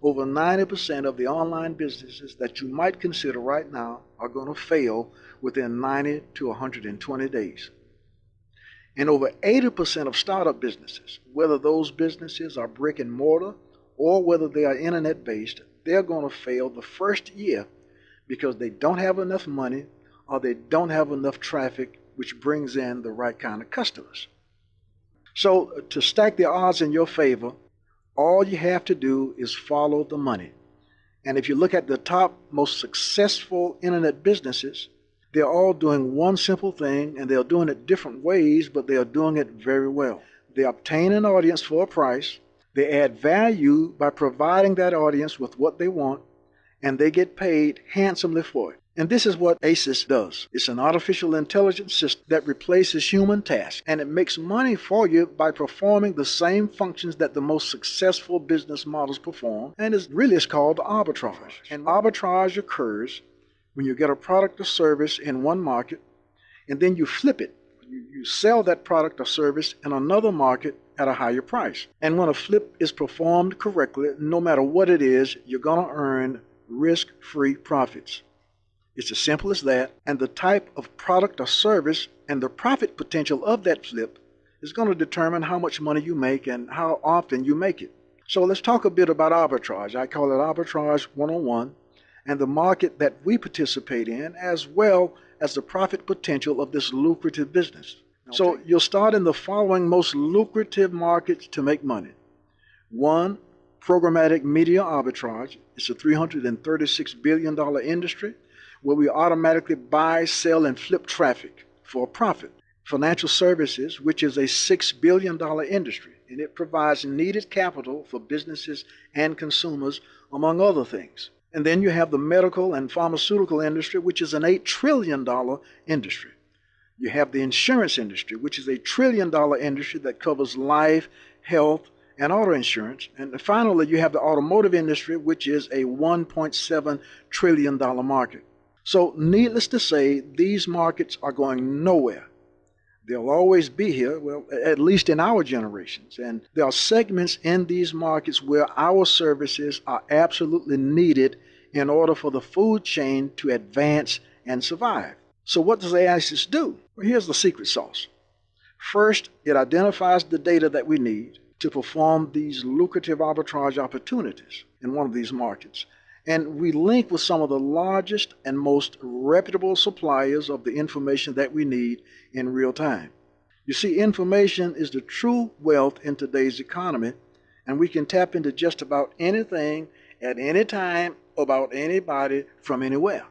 over 90% of the online businesses that you might consider right now are going to fail within 90 to 120 days. And over 80% of startup businesses, whether those businesses are brick and mortar or whether they are internet-based, they're going to fail the first year because they don't have enough money or they don't have enough traffic, which brings in the right kind of customers. So to stack the odds in your favor, all you have to do is follow the money. And if you look at the top most successful internet businesses, they're all doing one simple thing, and they're doing it different ways, but they are doing it very well. They obtain an audience for a price, they add value by providing that audience with what they want, and they get paid handsomely for it. And this is what AiaS does. It's an artificial intelligence system that replaces human tasks, and it makes money for you by performing the same functions that the most successful business models perform, and it's called arbitrage. And arbitrage occurs when you get a product or service in one market, and then you flip it. You sell that product or service in another market at a higher price. And when a flip is performed correctly, no matter what it is, you're going to earn risk-free profits. It's as simple as that, and the type of product or service and the profit potential of that flip is going to determine how much money you make and how often you make it. So let's talk a bit about arbitrage. I call it Arbitrage 101, and the market that we participate in, as well as the profit potential of this lucrative business. Okay. So you'll start in the following most lucrative markets to make money. 1, programmatic media arbitrage. It's a $336 billion industry where we automatically buy, sell, and flip traffic for a profit. Financial services, which is a $6 billion industry, and it provides needed capital for businesses and consumers, among other things. And then you have the medical and pharmaceutical industry, which is an $8 trillion industry. You have the insurance industry, which is a $1 trillion industry that covers life, health, and auto insurance. And finally, you have the automotive industry, which is a $1.7 trillion market. So needless to say, these markets are going nowhere. They'll always be here, well, at least in our generations. And there are segments in these markets where our services are absolutely needed in order for the food chain to advance and survive. So what does AiaS do? Well, here's the secret sauce. First, it identifies the data that we need to perform these lucrative arbitrage opportunities in one of these markets. And we link with some of the largest and most reputable suppliers of the information that we need in real time. You see, information is the true wealth in today's economy, and we can tap into just about anything at any time about anybody from anywhere.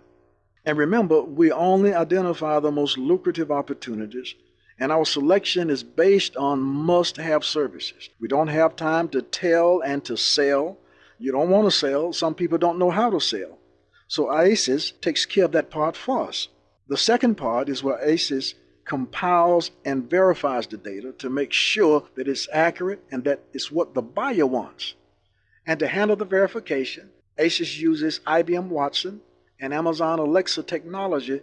And remember, we only identify the most lucrative opportunities, and our selection is based on must-have services. We don't have time to tell and to sell. You don't want to sell. Some people don't know how to sell. So AiaS takes care of that part for us. The second part is where AiaS compiles and verifies the data to make sure that it's accurate and that it's what the buyer wants. And to handle the verification, AiaS uses IBM Watson and Amazon Alexa technology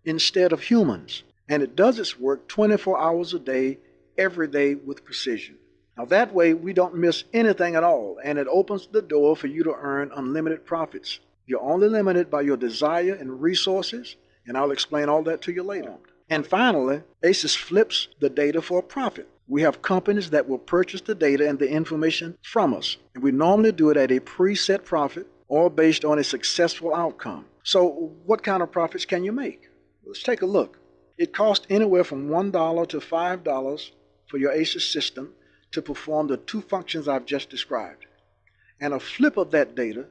instead of humans. And it does its work 24 hours a day, every day with precision. Now that way we don't miss anything at all, and it opens the door for you to earn unlimited profits. You're only limited by your desire and resources, and I'll explain all that to you later. And finally, AiaS flips the data for a profit. We have companies that will purchase the data and the information from us, and we normally do it at a preset profit or based on a successful outcome. So what kind of profits can you make? Let's take a look. It costs anywhere from $1 to $5 for your AiaS system to perform the 2 functions I've just described. And a flip of that data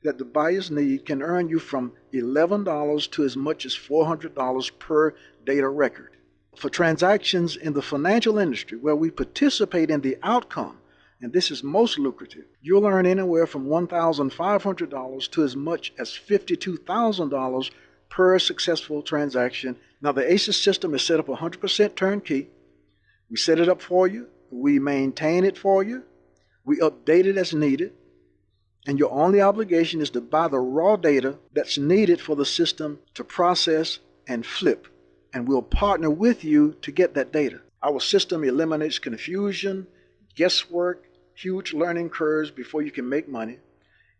that the buyers need can earn you from $11 to as much as $400 per data record. For transactions in the financial industry where we participate in the outcome, and this is most lucrative, you'll earn anywhere from $1,500 to as much as $52,000 per successful transaction. Now the AiaS system is set up 100% turnkey. We set it up for you. We maintain it for you. We update it as needed. And your only obligation is to buy the raw data that's needed for the system to process and flip. And we'll partner with you to get that data. Our system eliminates confusion, guesswork, huge learning curves before you can make money.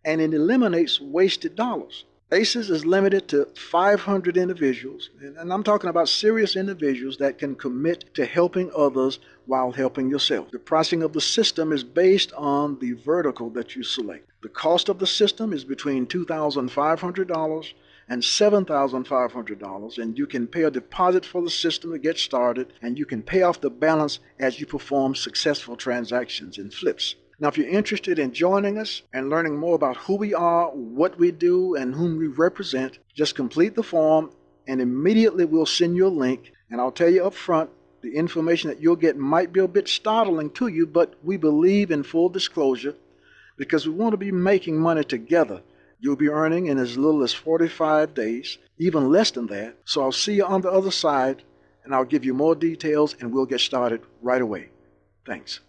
and it eliminates wasted dollars. AiaS is limited to 500 individuals, and I'm talking about serious individuals that can commit to helping others while helping yourself. The pricing of the system is based on the vertical that you select. The cost of the system is between $2,500 and $7,500, and you can pay a deposit for the system to get started, and you can pay off the balance as you perform successful transactions and flips. Now, if you're interested in joining us and learning more about who we are, what we do, and whom we represent, just complete the form and immediately we'll send you a link. And I'll tell you up front, the information that you'll get might be a bit startling to you, but we believe in full disclosure because we want to be making money together. You'll be earning in as little as 45 days, even less than that. So I'll see you on the other side, and I'll give you more details, and we'll get started right away. Thanks.